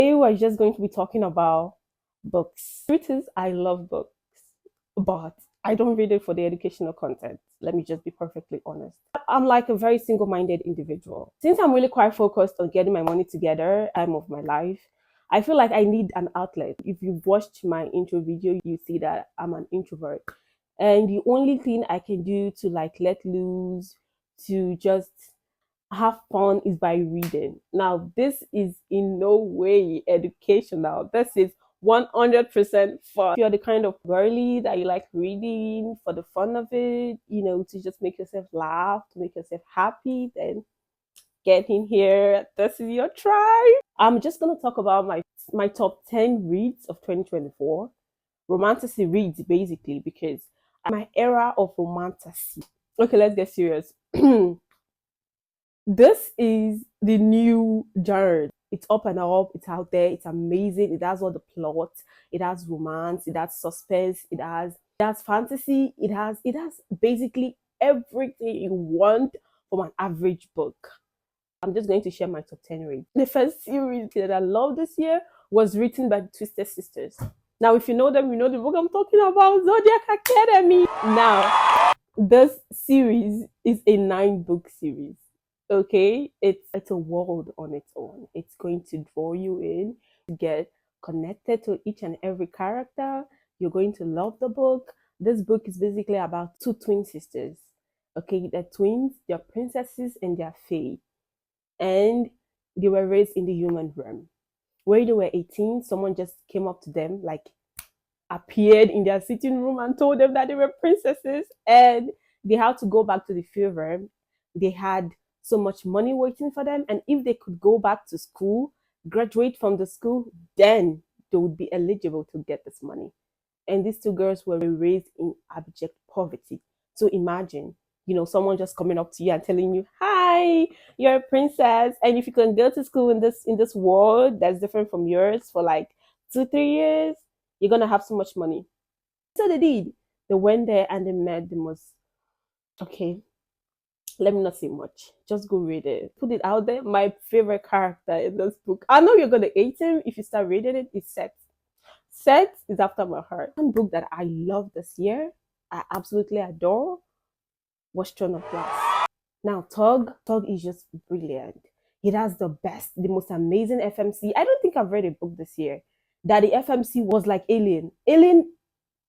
Today we're just going to be talking about books. Truth is, I love books, but I don't read it for the educational content. Let me just be perfectly honest. I'm like a very single-minded individual. Since I'm really quite focused on getting my money together, time of my life, I feel like I need an outlet. If you've watched my intro video, you see that I'm an introvert. And the only thing I can do to like let loose, to just have fun is by reading. Now, this is in no way educational. This is 100% fun. If you're the kind of girly that you like reading for the fun of it, to just make yourself laugh, to make yourself happy, then get in here. This is your tribe. I'm just going to talk about my top 10 reads of 2024. Romantasy reads, basically, because my era of romantasy. Okay, let's get serious. This is the new genre. It's up and up, it's out there, it's amazing. It has all the plot, it has romance, it has suspense, it has fantasy, it has basically everything you want from an average book. I'm just going to share my top 10 reads. The first series that I love this year was written by the Twisted Sisters. Now, if you know them, you know the book I'm talking about, Zodiac Academy. Now, this series is a 9-book series. Okay, it's a world on its own. It's going to draw you in, to get connected to each and every character. You're going to love the book. This book is basically about two twin sisters. Okay, they're twins, they're princesses, and they're fae. And they were raised in the human realm. When they were 18, someone just came up to them, like appeared in their sitting room and told them that they were princesses, and they had to go back to the field realm. They had so much money waiting for them, and if they could go back to school, graduate from the school, then they would be eligible to get this money. And these two girls were raised in abject poverty. So imagine, someone just coming up to you and telling you, "Hi, you're a princess, and if you can go to school in this world that's different from yours for like 2-3 years, you're gonna have so much money." So they did. They went there and they met the most. Okay, let me not say much. Just go read it. Put it out there. My favorite character in this book. I know you're gonna hate him if you start reading it. It's Seth. Seth is after my heart. One book that I love this year, I absolutely adore, was Throne of Glass. Now, Tug is just brilliant. It has the best, the most amazing FMC. I don't think I've read a book this year that the FMC was like Alien. Alien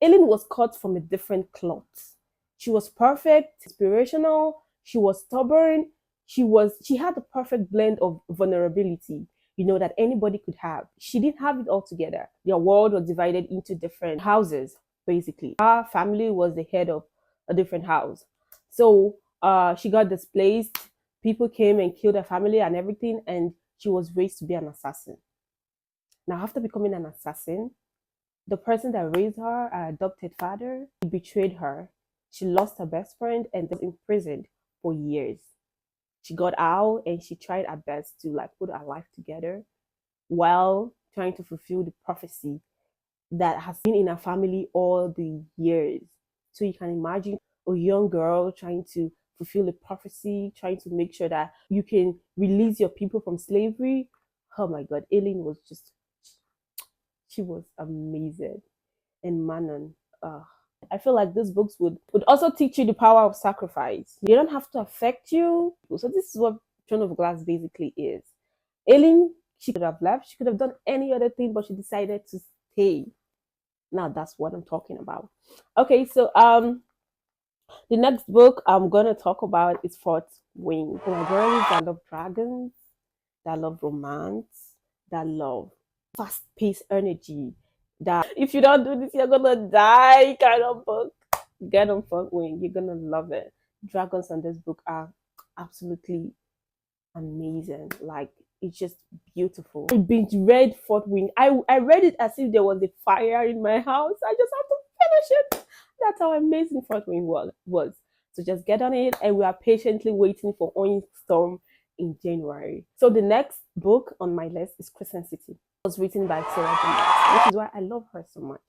was cut from a different cloth. She was perfect, inspirational, she was stubborn, she had the perfect blend of vulnerability, that anybody could have. She didn't have it all together. Their world was divided into different houses, basically. Her family was the head of a different house. So she got displaced, people came and killed her family and everything, and she was raised to be an assassin. Now, after becoming an assassin, the person that raised her, her adopted father, he betrayed her. She lost her best friend and was imprisoned for years. She got out and she tried her best to like put her life together while trying to fulfill the prophecy that has been in her family all the years. So you can imagine a young girl trying to fulfill the prophecy, trying to make sure that you can release your people from slavery. Oh my God, Aileen was just, she was amazing. And Manon. I feel like these books would also teach you the power of sacrifice. They don't have to affect you. So this is what Throne of Glass basically is. Aileen, she could have left. She could have done any other thing, but she decided to stay. Now that's what I'm talking about. Okay, so the next book I'm gonna talk about is Fourth Wing. For my girls that love dragons, that love romance, that love fast-paced energy, that if you don't do this, you're gonna die kind of book. Get on Front Wing. You're gonna love it. Dragons on this book are absolutely amazing. Like, it's just beautiful. I binge read Fourth Wing. I read it as if there was a fire in my house. I just have to finish it. That's how amazing Fourth Wing was. So just get on it, and we are patiently waiting for Orange Storm in January. So the next book on my list is Crescent City. It was written by Sarah Jones, which is why I love her so much.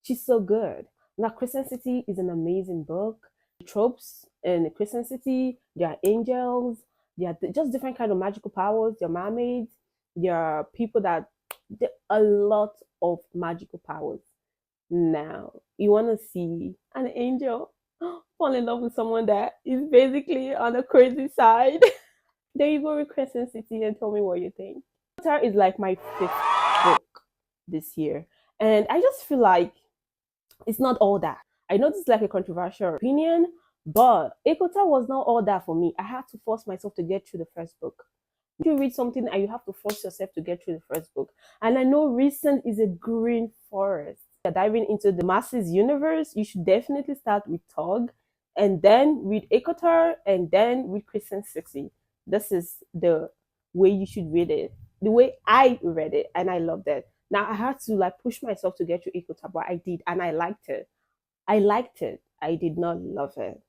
She's so good. Now, Crescent City is an amazing book. Tropes in Crescent City, there are angels, there are just different kind of magical powers. There are mermaids, there are people that A lot of magical powers. Now, you want to see an angel fall in love with someone that is basically on the crazy side. There you go with Crescent City and tell me what you think. Avatar is like my fifth book this year. And I just feel like it's not all that. I know this is like a controversial opinion, but Ekota was not all that for me. I had to force myself to get through the first book. You read something and you have to force yourself to get through the first book. And I know recent is a green forest. You're diving into the masses universe, you should definitely start with Tog and then read Ekotar and then read Crescent City. This is the way you should read it. The way I read it and I loved it. Now I had to like push myself to get through Ekotar, but I did and I liked it. I liked it. I did not love it.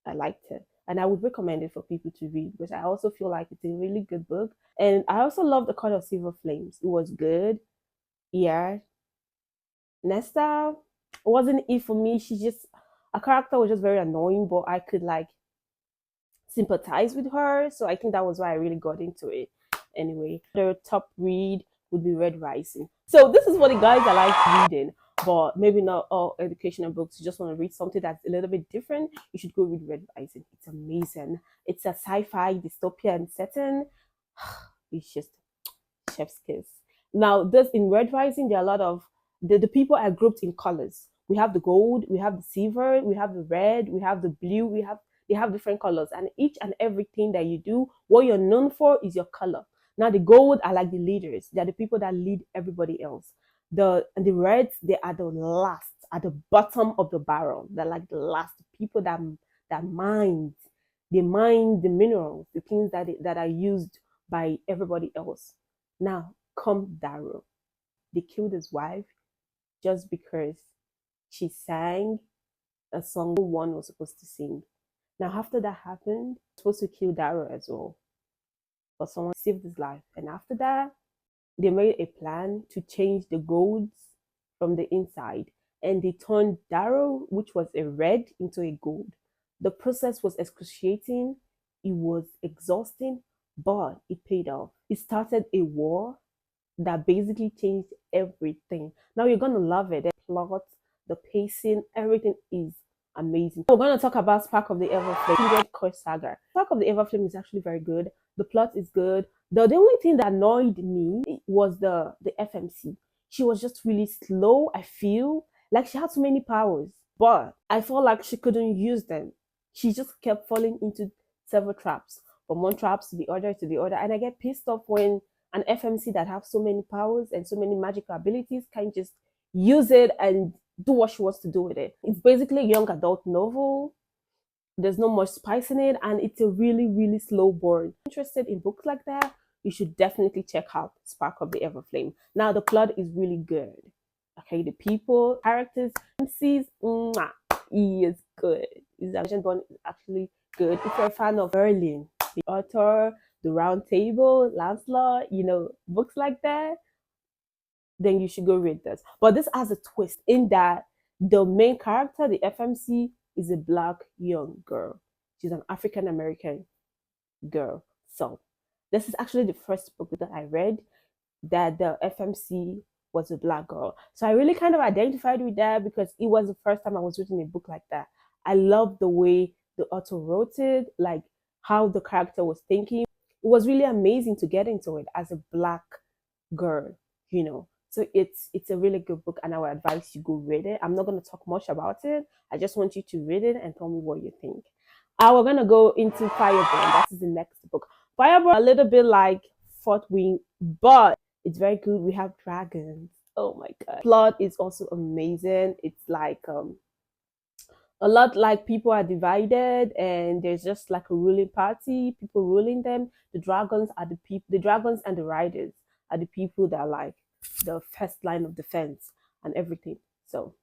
I liked it. And I would recommend it for people to read because I also feel like it's a really good book. And I also love The Court of Silver Flames. It was good. Yeah. Nesta wasn't it for me. She just, a character was just very annoying, but I could like sympathize with her. So I think that was why I really got into it. Anyway, the top read would be Red Rising. So this is what the guys I like reading, but maybe not all educational books. You just want to read something that's a little bit different. You should go read Red Rising. It's amazing. It's a sci-fi dystopian setting. It's just chef's kiss. Now, this in Red Rising, there are a lot of the people are grouped in colors. We have the gold, we have the silver, we have the red, we have the blue, we have they have different colors, and each and everything that you do, what you're known for is your color. Now, the gold are like the leaders; they are the people that lead everybody else. The reds, they are the last, at the bottom of the barrel. They're like the last people that mine, they mine the minerals, the things that are used by everybody else. Now, come Darrow. They killed his wife just because she sang a song no one was supposed to sing. Now, after that happened, supposed to kill Darrow as well, but someone saved his life. And after that, they made a plan to change the golds from the inside, and they turned Darrow, which was a red, into a gold. The process was excruciating, it was exhausting, but it paid off. It started a war that basically changed everything. Now you're gonna love it. The plot, the pacing, everything is amazing. We're gonna talk about Spark of the Everflame, Kindred Curse Saga. Spark of the Everflame is actually very good. The plot is good. The only thing that annoyed me was the FMC. She was just really slow. I feel like she had so many powers, but I felt like she couldn't use them. She just kept falling into several traps, from one traps to the other, and I get pissed off when an FMC that have so many powers and so many magical abilities can just use it and do what she wants to do with it. It's basically a young adult novel. There's not much spice in it, and it's a really, really slow burn. Interested in books like that, you should definitely check out Spark of the Everflame. Now, the plot is really good. Okay, the people, characters, MCs, he is good. His action bond is actually good. If you're a fan of Berlin, the author, the Round Table, Lancelot, books like that, then you should go read this. But this has a twist in that the main character, the FMC, is a black young girl. She's an African American girl. So this is actually the first book that I read that the FMC was a black girl. So I really kind of identified with that because it was the first time I was reading a book like that. I love the way the author wrote it, like how the character was thinking. It was really amazing to get into it as a black girl. So it's a really good book, and I would advise you go read it. I'm not going to talk much about it. I just want you to read it and tell me what you think. We're going to go into Fireborn. That is the next book. Fireborn, a little bit like Fourth Wing, but it's very good. We have dragons. Oh my god. Plot is also amazing. It's like a lot like people are divided and there's just like a ruling party, people ruling them. The dragons are the people, the dragons and the riders are the people that are like the first line of defense and everything. So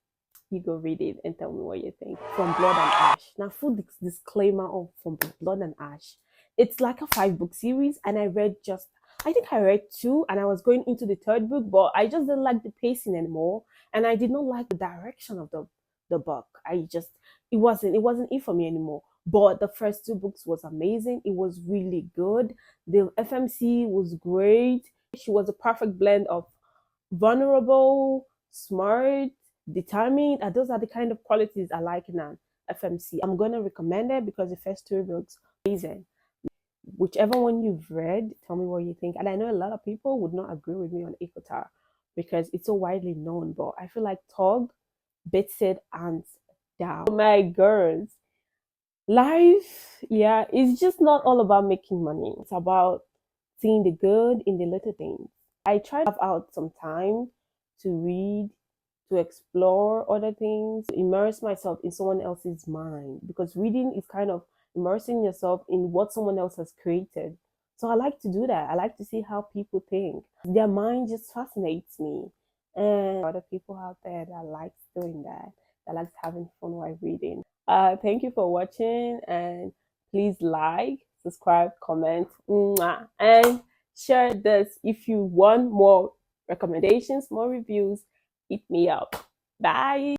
you go read it and tell me what you think. From Blood and Ash. Now, full disclaimer of From Blood and Ash. It's like a 5-book series, and I think I read 2, and I was going into the 3rd book, but I just didn't like the pacing anymore, and I did not like the direction of the book. It wasn't it for me anymore. But the first 2 books was amazing. It was really good. The FMC was great. She was a perfect blend of vulnerable, smart, determined. And those are the kind of qualities I like in an FMC. I'm gonna recommend it because the first two books are amazing. Whichever one you've read, tell me what you think. And I know a lot of people would not agree with me on Ikotar because it's so widely known, but I feel like Tog beats it hands down. Oh my girls, life, yeah, it's just not all about making money. It's about seeing the good in the little things. I try to have out some time to read, to explore other things, to immerse myself in someone else's mind because reading is kind of immersing yourself in what someone else has created. So I like to do that. I like to see how people think. Their mind just fascinates me. And other people out there that likes doing that, that likes having fun while reading. Thank you for watching and please like, subscribe, comment, and share this. If you want more recommendations, more reviews, hit me up. Bye.